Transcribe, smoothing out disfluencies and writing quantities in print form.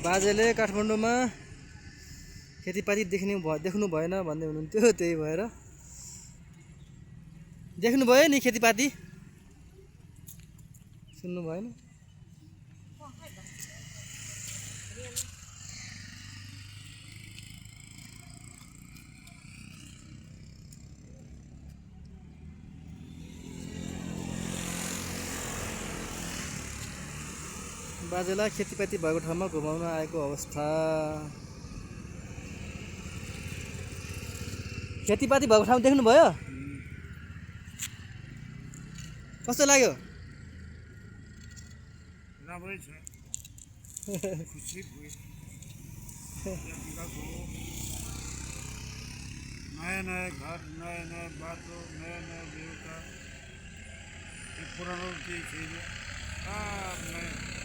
बाजेले काठमाडौँमा खेतीपाती देख्नु भएन भन्दै हुनुहुन्थ्यो, त्यही भएर देख्नुभयो नि खेतीपाती सुन्नु भएन। बाजेलाई खेतीपाती भएको ठाउँमा घुमाउन आएको अवस्था। खेतीपाती भएको ठाउँ देख्नुभयो? कस्तो लाग्यो? राम्रै छ, खुसी भयो। नयाँ नयाँ घर, नयाँ नयाँ बाटो, नयाँ नयाँ बेलुका, पुरानो केही छैन, सब नयाँ।